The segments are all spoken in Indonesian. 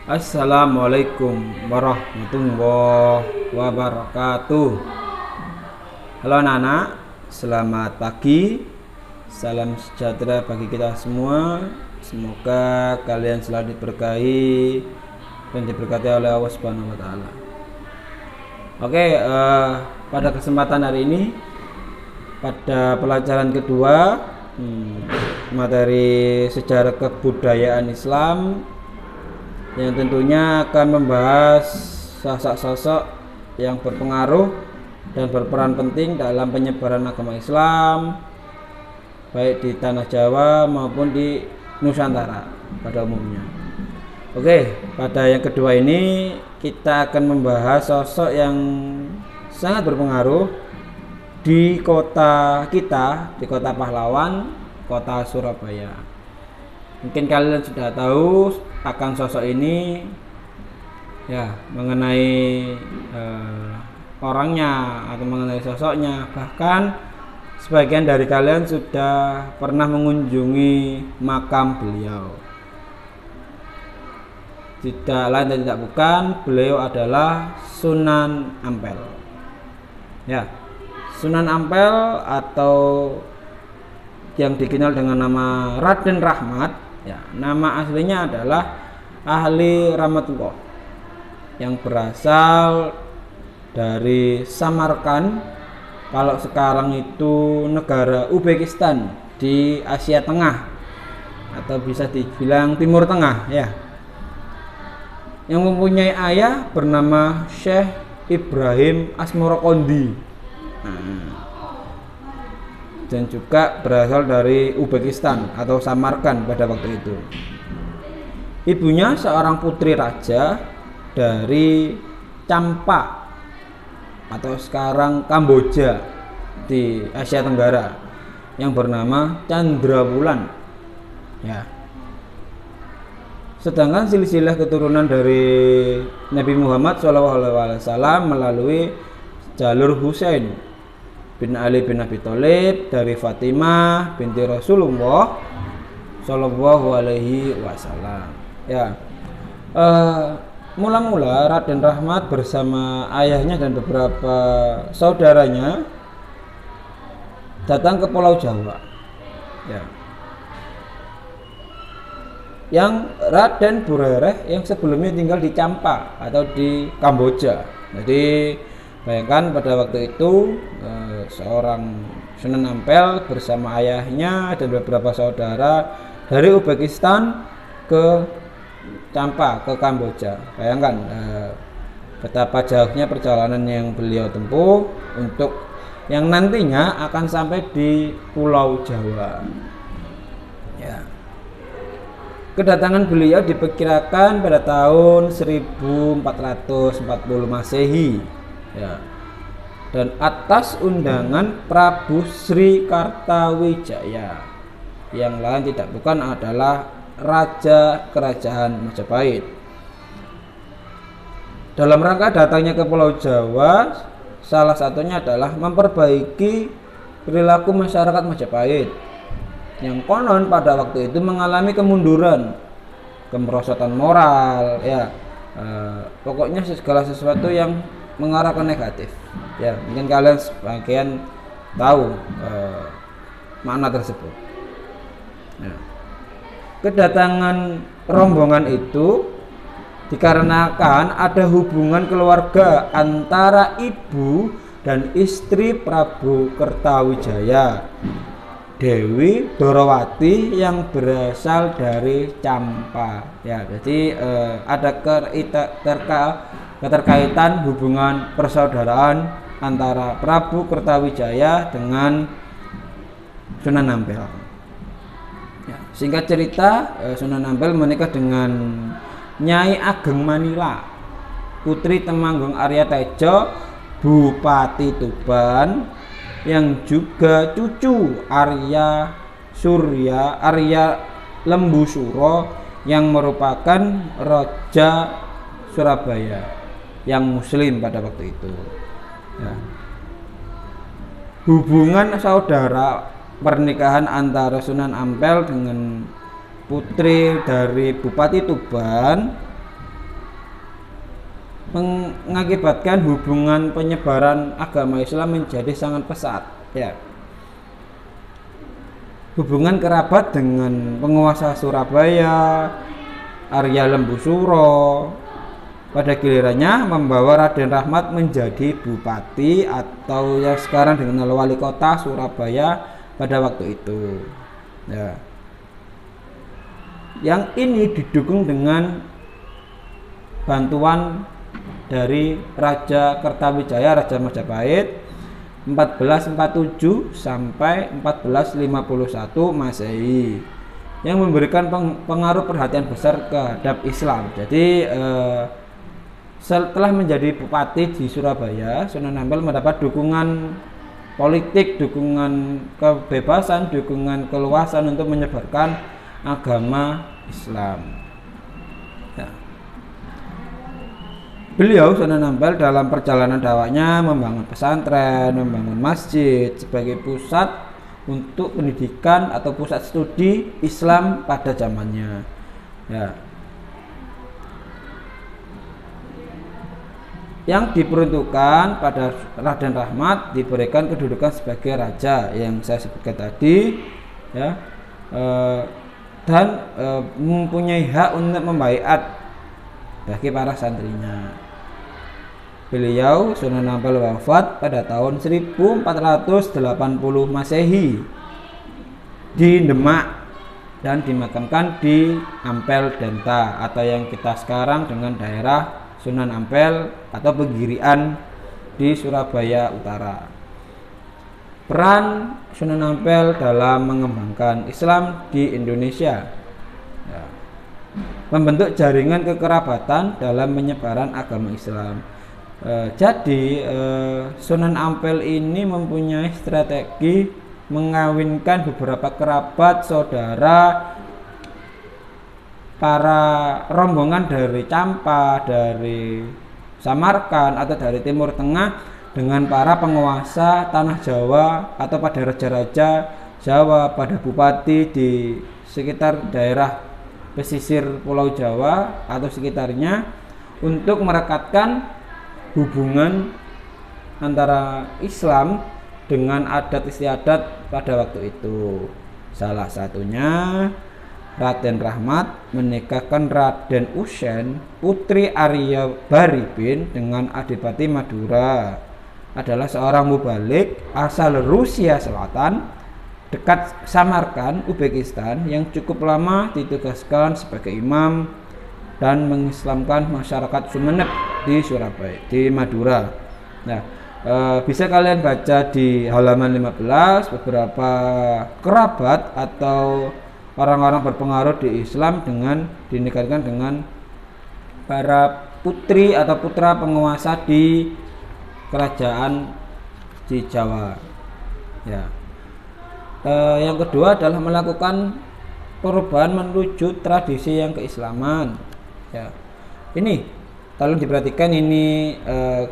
Assalamualaikum warahmatullahi wabarakatuh. Halo anak-anak, selamat pagi. Salam sejahtera bagi kita semua. Semoga kalian selalu diberkahi dan diberkati oleh Allah Subhanahu wa taala. Oke, pada kesempatan hari ini pada pelajaran kedua materi sejarah kebudayaan Islam yang tentunya akan membahas sosok-sosok yang berpengaruh dan berperan penting dalam penyebaran agama Islam baik di tanah Jawa maupun di Nusantara pada umumnya. Oke, pada yang kedua ini kita akan membahas sosok yang sangat berpengaruh di kota kita, di kota pahlawan, kota Surabaya. Mungkin kalian sudah tahu akan sosok ini ya, mengenai orangnya atau mengenai sosoknya. Bahkan sebagian dari kalian sudah pernah mengunjungi makam beliau. Tidak lain dan tidak bukan, beliau adalah Sunan Ampel. Ya, Sunan Ampel atau yang dikenal dengan nama Raden Rahmat. Ya, nama aslinya adalah Ahli Rahmatullah yang berasal dari Samarkand. Kalau sekarang itu negara Uzbekistan di Asia Tengah atau bisa dibilang Timur Tengah ya. Yang mempunyai ayah bernama Syekh Ibrahim Asmorokondi. Dan juga berasal dari Uzbekistan atau Samarkand pada waktu itu. Ibunya seorang putri raja dari Champa atau sekarang Kamboja di Asia Tenggara yang bernama Chandrawulan. Ya. Sedangkan silsilah keturunan dari Nabi Muhammad SAW melalui jalur Husain bin Ali bin Abi Thalib dari Fatimah binti Rasulullah Shallallahu Alaihi Wasallam. Ya, mula-mula Raden Rahmat bersama ayahnya dan beberapa saudaranya datang ke Pulau Jawa. Ya, yang Raden Burereh yang sebelumnya tinggal di Champa atau di Kamboja. Jadi bayangkan pada waktu itu seorang Sunan Ampel bersama ayahnya dan beberapa saudara dari Uzbekistan ke Champa, ke Kamboja. Bayangkan betapa jauhnya perjalanan yang beliau tempuh untuk yang nantinya akan sampai di Pulau Jawa. Ya. Kedatangan beliau diperkirakan pada tahun 1440 Masehi. Ya. Dan atas undangan Prabu Sri Kartawijaya, yang lain tidak bukan adalah Raja Kerajaan Majapahit. Dalam rangka datangnya ke Pulau Jawa, salah satunya adalah memperbaiki perilaku masyarakat Majapahit yang konon pada waktu itu mengalami kemunduran, kemerosotan moral, ya, pokoknya segala sesuatu yang mengarah ke negatif. Ya, mungkin kalian sebagian tahu makna tersebut. Ya. Kedatangan rombongan itu dikarenakan ada hubungan keluarga antara ibu dan istri Prabu Kertawijaya, Dewi Dorowati, yang berasal dari Champa. Ya, jadi ada keterkaitan hubungan persaudaraan antara Prabu Kertawijaya dengan Sunan Ampel. Ya, singkat cerita, Sunan Ampel menikah dengan Nyai Ageng Manila, putri Temanggung Arya Tejo, Bupati Tuban, yang juga cucu Arya Lembu Suro yang merupakan Raja Surabaya yang Muslim pada waktu itu. Ya. Hubungan saudara pernikahan antara Sunan Ampel dengan putri dari Bupati Tuban mengakibatkan hubungan penyebaran agama Islam menjadi sangat pesat, ya. Hubungan kerabat dengan penguasa Surabaya, Arya Lembu Suro, pada gilirannya membawa Raden Rahmat menjadi bupati atau yang sekarang dikenal wali kota Surabaya pada waktu itu, ya. Yang ini didukung dengan bantuan dari Raja Kertawijaya, Raja Majapahit 1447 sampai 1451 Masehi, yang memberikan pengaruh perhatian besar terhadap Islam. Jadi setelah menjadi bupati di Surabaya, Sunan Ampel mendapat dukungan politik, dukungan kebebasan, dukungan keluasan untuk menyebarkan agama Islam. Beliau Sunan Ampel dalam perjalanan dakwahnya membangun pesantren, membangun masjid sebagai pusat untuk pendidikan atau pusat studi Islam pada zamannya. Ya. Yang diperuntukkan pada Raden Rahmat diberikan kedudukan sebagai raja yang saya sebutkan tadi, ya, dan mempunyai hak untuk membaiat bagi para santrinya. Beliau Sunan Ampel wafat pada tahun 1480 Masehi di Demak dan dimakamkan di Ampel Denta atau yang kita sekarang dengan daerah Sunan Ampel atau Pegirian di Surabaya Utara. Peran Sunan Ampel dalam mengembangkan Islam di Indonesia, ya, membentuk jaringan kekerabatan dalam penyebaran agama Islam. Jadi Sunan Ampel ini mempunyai strategi mengawinkan beberapa kerabat, saudara, para rombongan dari Campa, dari Samarkand atau dari Timur Tengah dengan para penguasa tanah Jawa atau pada raja-raja Jawa, pada bupati di sekitar daerah pesisir Pulau Jawa atau sekitarnya, untuk merekatkan hubungan antara Islam dengan adat istiadat pada waktu itu. Salah satunya Raden Rahmat menikahkan Raden Usen, putri Arya Baribin, dengan Adipati Madura. Adalah seorang mubalik asal Rusia Selatan, dekat Samarkand, Uzbekistan, yang cukup lama ditugaskan sebagai imam dan mengislamkan masyarakat Sumeneb di Surabaya, di Madura. Nah, bisa kalian baca di halaman 15 beberapa kerabat atau orang-orang berpengaruh di Islam dengan dinikahkan dengan para putri atau putra penguasa di kerajaan di Jawa. Ya. Yang kedua adalah melakukan perubahan menuju tradisi yang keislaman. Ya, ini tolong diperhatikan, ini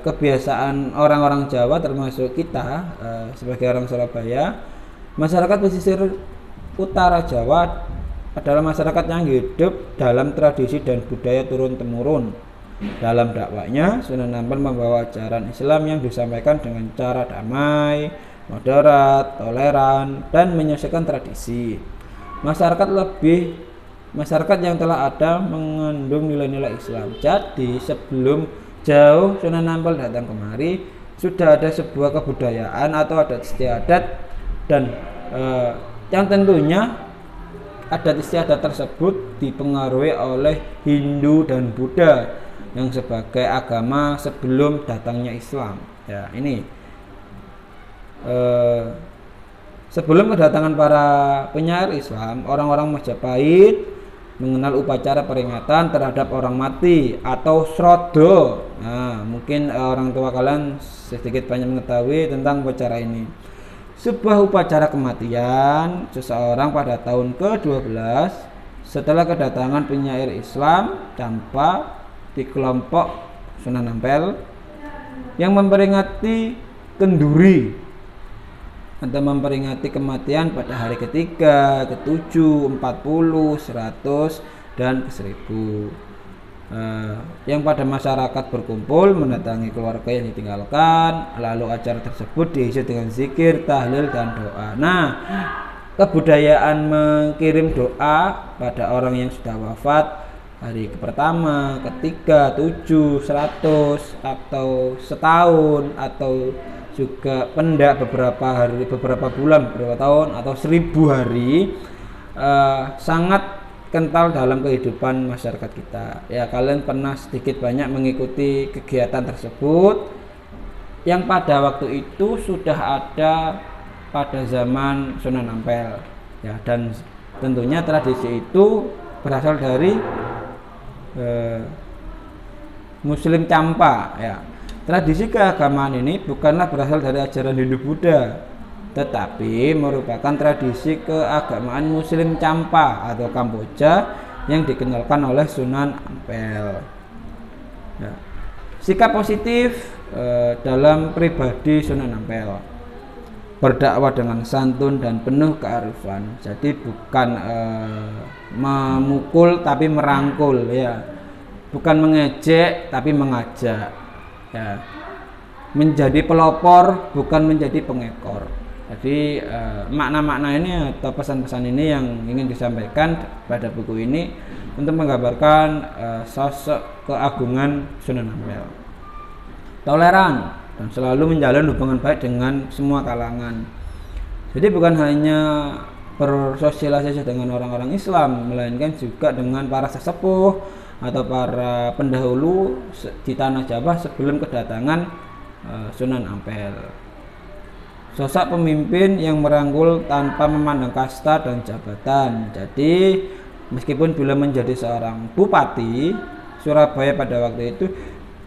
kebiasaan orang-orang Jawa termasuk kita sebagai orang Surabaya. Masyarakat pesisir utara Jawa adalah masyarakat yang hidup dalam tradisi dan budaya turun-temurun. Dalam dakwahnya, Sunan Ampel membawa ajaran Islam yang disampaikan dengan cara damai, moderat, toleran, dan menyesuaikan tradisi. Masyarakat yang telah ada mengandung nilai-nilai Islam. Jadi sebelum jauh Sunan Ampel datang kemari, sudah ada sebuah kebudayaan atau adat istiadat, dan yang tentunya adat istiadat tersebut dipengaruhi oleh Hindu dan Buddha yang sebagai agama sebelum datangnya Islam. Ya, ini sebelum kedatangan para penyair Islam, orang-orang Majapahit mengenal upacara peringatan terhadap orang mati atau srodo. Nah, mungkin orang tua kalian sedikit banyak mengetahui tentang upacara ini. Sebuah upacara kematian seseorang pada tahun ke-12 setelah kedatangan penyair Islam tanpa di kelompok Sunan Ampel yang memperingati kenduri atau memperingati kematian pada hari ketiga, ke-7, 40, 100, dan ke-1000. yang pada masyarakat berkumpul mendatangi keluarga yang ditinggalkan, lalu acara tersebut diisi dengan zikir, tahlil, dan doa. Nah, kebudayaan mengirim doa pada orang yang sudah wafat hari pertama, ketiga, 7, 100 atau setahun atau juga pendak beberapa hari, beberapa bulan, beberapa tahun atau 1000 hari sangat kental dalam kehidupan masyarakat kita. Ya, kalian pernah sedikit banyak mengikuti kegiatan tersebut yang pada waktu itu sudah ada pada zaman Sunan Ampel. Ya, dan tentunya tradisi itu berasal dari Muslim Campa. Ya, tradisi keagamaan ini bukanlah berasal dari ajaran Hindu Buddha, tetapi merupakan tradisi keagamaan Muslim Campa atau Kamboja yang dikenalkan oleh Sunan Ampel. Ya. Sikap positif dalam pribadi Sunan Ampel, berdakwah dengan santun dan penuh kearifan. Jadi bukan memukul tapi merangkul, ya, bukan mengejek tapi mengajak, ya, menjadi pelopor bukan menjadi pengekor. Jadi makna-makna ini atau pesan-pesan ini yang ingin disampaikan pada buku ini untuk menggambarkan sosok keagungan Sunan Ampel. Toleran dan selalu menjalin hubungan baik dengan semua kalangan. Jadi bukan hanya bersosialisasi dengan orang-orang Islam, melainkan juga dengan para sesepuh atau para pendahulu di tanah Jawa sebelum kedatangan Sunan Ampel. Sosok pemimpin yang merangkul tanpa memandang kasta dan jabatan. Jadi meskipun beliau menjadi seorang bupati Surabaya pada waktu itu,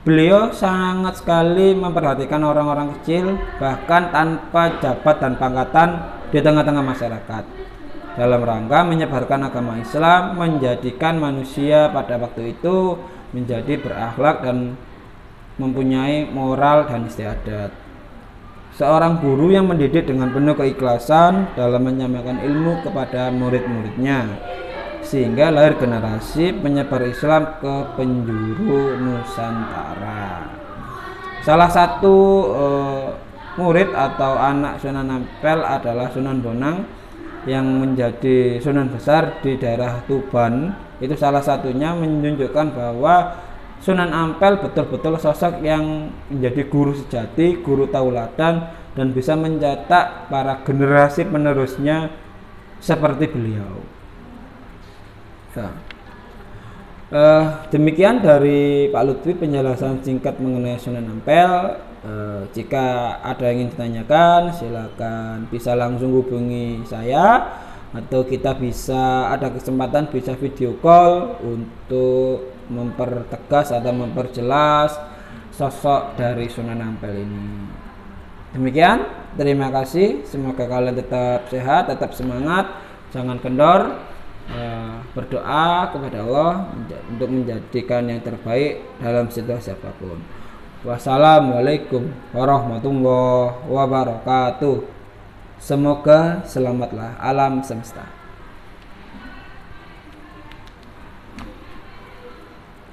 beliau sangat sekali memperhatikan orang-orang kecil, bahkan tanpa jabat dan pangkatan di tengah-tengah masyarakat, dalam rangka menyebarkan agama Islam, menjadikan manusia pada waktu itu menjadi berakhlak dan mempunyai moral dan istiadat. Seorang guru yang mendidik dengan penuh keikhlasan dalam menyampaikan ilmu kepada murid-muridnya, sehingga lahir generasi penyebar Islam ke penjuru Nusantara. Salah satu murid atau anak Sunan Ampel adalah Sunan Bonang yang menjadi Sunan besar di daerah Tuban. Itu salah satunya menunjukkan bahwa Sunan Ampel betul-betul sosok yang menjadi guru sejati, guru tauladan, dan bisa mencetak para generasi penerusnya seperti beliau. Demikian dari Pak Lutfi penjelasan singkat mengenai Sunan Ampel. Jika ada yang ingin ditanyakan, silakan bisa langsung hubungi saya, atau kita bisa ada kesempatan bisa video call untuk mempertegas atau memperjelas sosok dari Sunan Ampel ini. Demikian, terima kasih. Semoga kalian tetap sehat, tetap semangat, jangan kendor. Berdoa kepada Allah untuk menjadikan yang terbaik dalam situasi apapun. Wassalamualaikum warahmatullahi wabarakatuh. Semoga selamatlah alam semesta.